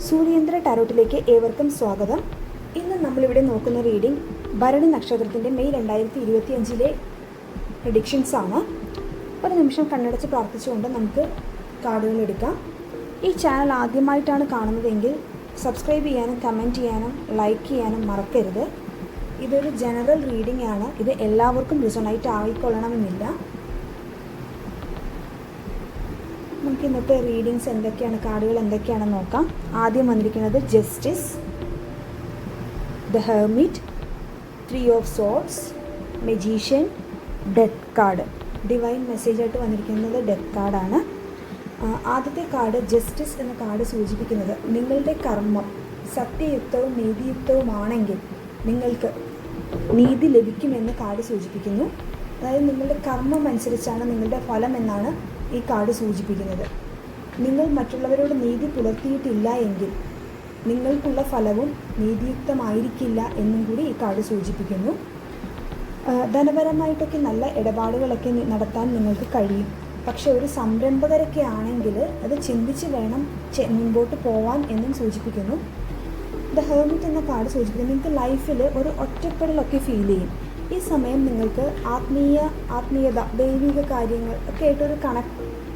സൂര്യേന്ദ്ര ടാരോട്ടിലേക്ക് ഏവർക്കും സ്വാഗതം. ഇന്ന് നമ്മളിവിടെ നോക്കുന്ന റീഡിംഗ് ഭരണി നക്ഷത്രത്തിൻ്റെ മെയ് 2025 പ്രഡിക്ഷൻസ് ആണ്. ഒരു നിമിഷം കണ്ണടച്ച് പ്രാർത്ഥിച്ചുകൊണ്ട് നമുക്ക് കാർഡുകൾ എടുക്കാം. ഈ ചാനൽ ആദ്യമായിട്ടാണ് കാണുന്നതെങ്കിൽ സബ്സ്ക്രൈബ് ചെയ്യാനും കമൻറ്റ് ചെയ്യാനും ലൈക്ക് ചെയ്യാനും മറക്കരുത്. ഇതൊരു ജനറൽ റീഡിംഗ് ആണ്. ഇത് എല്ലാവർക്കും റിസണേറ്റ് ആയിക്കൊള്ളണമെന്നില്ല. നമുക്ക് ഇന്നത്തെ റീഡിങ്സ് എന്തൊക്കെയാണ്, കാർഡുകൾ എന്തൊക്കെയാണെന്ന് നോക്കാം. ആദ്യം വന്നിരിക്കുന്നത് justice, the hermit, 3 of swords, magician, death card. Divine മെസ്സേജായിട്ട് വന്നിരിക്കുന്നത് ഡെത്ത് കാർഡാണ്. ആദ്യത്തെ കാർഡ് ജസ്റ്റിസ് എന്ന കാർഡ് സൂചിപ്പിക്കുന്നത് നിങ്ങളുടെ കർമ്മം സത്യയുക്തവും നീതിയുക്തവുമാണെങ്കിൽ നിങ്ങൾക്ക് നീതി ലഭിക്കുമെന്ന് കാർഡ് സൂചിപ്പിക്കുന്നു. അതായത് നിങ്ങളുടെ കർമ്മം അനുസരിച്ചാണ് നിങ്ങളുടെ ഫലം എന്നാണ് ഈ കാർഡ് സൂചിപ്പിക്കുന്നത്. നിങ്ങൾ മറ്റുള്ളവരോട് നീതി പുലർത്തിയിട്ടില്ല എങ്കിൽ നിങ്ങൾക്കുള്ള ഫലവും നീതിയുക്തമായിരിക്കില്ല എന്നും കൂടി ഈ കാർഡ് സൂചിപ്പിക്കുന്നു. ധനപരമായിട്ടൊക്കെ നല്ല ഇടപാടുകളൊക്കെ നടത്താൻ നിങ്ങൾക്ക് കഴിയും. പക്ഷെ ഒരു സംരംഭകരൊക്കെ ആണെങ്കിൽ അത് ചിന്തിച്ച് വേണം മുമ്പോട്ട് പോവാൻ എന്നും സൂചിപ്പിക്കുന്നു. ദ ഹെർമിറ്റ് എന്ന കാർഡ് സൂചിപ്പിക്കുന്നത് നിങ്ങൾക്ക് ലൈഫിൽ ഒരു ഒറ്റപ്പെടലൊക്കെ ഫീൽ ചെയ്യും. ഈ സമയം നിങ്ങൾക്ക് ആത്മീയത, ദൈവിക കാര്യങ്ങൾ ഒക്കെ ആയിട്ടൊരു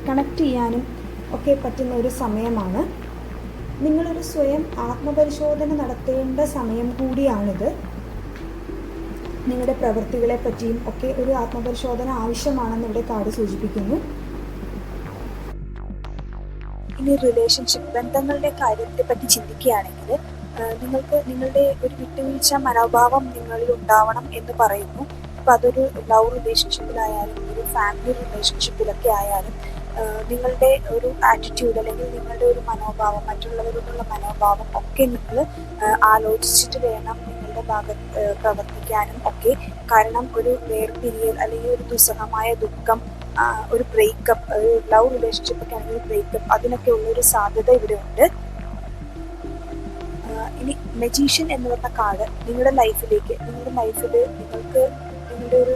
കണക്ട് ചെയ്യാനും ഒക്കെ പറ്റുന്ന ഒരു സമയമാണ്. നിങ്ങളൊരു സ്വയം ആത്മപരിശോധന നടത്തേണ്ട സമയം കൂടിയാണിത്. നിങ്ങളുടെ പ്രവൃത്തികളെ പറ്റിയും ഒക്കെ ഒരു ആത്മപരിശോധന ആവശ്യമാണെന്ന് ഇവിടെ കാർഡ് സൂചിപ്പിക്കുന്നു. ഇനി റിലേഷൻഷിപ്പ്, ബന്ധങ്ങളുടെ കാര്യത്തെ പറ്റി ചിന്തിക്കുകയാണെങ്കിൽ നിങ്ങൾക്ക് നിങ്ങളുടെ ഒരു വിട്ടുവീഴ്ച മനോഭാവം നിങ്ങളിൽ ഉണ്ടാവണം എന്ന് പറയുന്നു. അപ്പോൾ അതൊരു ലവ് റിലേഷൻഷിപ്പിലായാലും ഒരു ഫാമിലി റിലേഷൻഷിപ്പിലൊക്കെ ആയാലും നിങ്ങളുടെ ഒരു ആറ്റിറ്റ്യൂഡ് അല്ലെങ്കിൽ നിങ്ങളുടെ ഒരു മനോഭാവം, മറ്റുള്ളവരോടുള്ള മനോഭാവം ഒക്കെ നിങ്ങൾ ആലോചിച്ചിട്ട് വേണം നിങ്ങളുടെ ഭാഗത്ത് പ്രവർത്തിക്കാനും ഒക്കെ. കാരണം ഒരു വേർപിരിയൽ അല്ലെങ്കിൽ ഒരു ദുസ്സഹമായ ദുഃഖം, ഒരു ബ്രേക്കപ്പ്, ഒരു ലവ് റിലേഷൻഷിപ്പൊക്കെ ആണെങ്കിൽ ഒരു ബ്രേക്കപ്പ്, അതിനൊക്കെ ഉള്ളൊരു സാധ്യത ഇവിടെ ഉണ്ട്. ഇനി മജീഷ്യൻ എന്ന് പറഞ്ഞ കാർഡ് നിങ്ങളുടെ ലൈഫിൽ നിങ്ങൾക്ക് നിങ്ങളുടെ ഒരു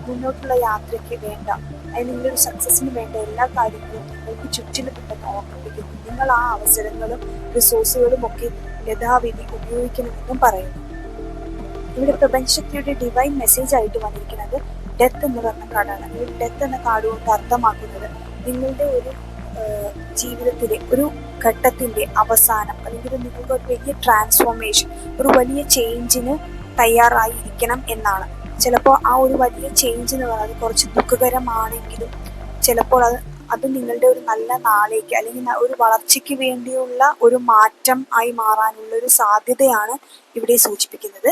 മുന്നോട്ടുള്ള യാത്രയ്ക്ക് വേണ്ട, അതിന് നിങ്ങളുടെ ഒരു സക്സസ്സിന് വേണ്ട എല്ലാ കാര്യങ്ങളും നിങ്ങൾക്ക് ചുറ്റിലുമുണ്ടെന്ന് ഓർമ്മിപ്പിക്കുന്നു. നിങ്ങൾ ആ അവസരങ്ങളും റിസോഴ്സുകളും ഒക്കെ യഥാവിധി ഉപയോഗിക്കണമെന്നും പറയുന്നു. ഇവിടെ പ്രപഞ്ചശക്തിയുടെ ഡിവൈൻ മെസ്സേജ് ആയിട്ട് വന്നിരിക്കുന്നത് ഡെത്ത് എന്ന് പറഞ്ഞ കാർഡാണ്. ഈ ഡെത്ത് എന്ന കാർഡ് കൊണ്ട് അർത്ഥമാക്കുന്നത് നിങ്ങളുടെ ഒരു ജീവിതത്തിലെ ഒരു ഘട്ടത്തിൻ്റെ അവസാനം, അല്ലെങ്കിൽ നിങ്ങൾക്ക് ഒരു വലിയ ട്രാൻസ്ഫോർമേഷൻ, ഒരു വലിയ ചേഞ്ചിന് തയ്യാറായിരിക്കണം എന്നാണ്. ചിലപ്പോൾ ആ ഒരു വലിയ ചേഞ്ച് എന്ന് പറയുന്നത് കുറച്ച് ദുഃഖകരമാണെങ്കിലും ചിലപ്പോൾ അത് നിങ്ങളുടെ ഒരു നല്ല നാളേക്ക് അല്ലെങ്കിൽ ഒരു വളർച്ചയ്ക്ക് വേണ്ടിയുള്ള ഒരു മാറ്റം ആയി മാറാനുള്ള ഒരു സാധ്യതയാണ് ഇവിടെ സൂചിപ്പിക്കുന്നത്.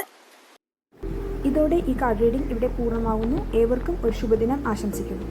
ഇതോടെ ഈ കാർഡ് റീഡിംഗ് ഇവിടെ പൂർണ്ണമാകുന്നു. ഏവർക്കും ഒരു ശുഭദിനം ആശംസിക്കുന്നു.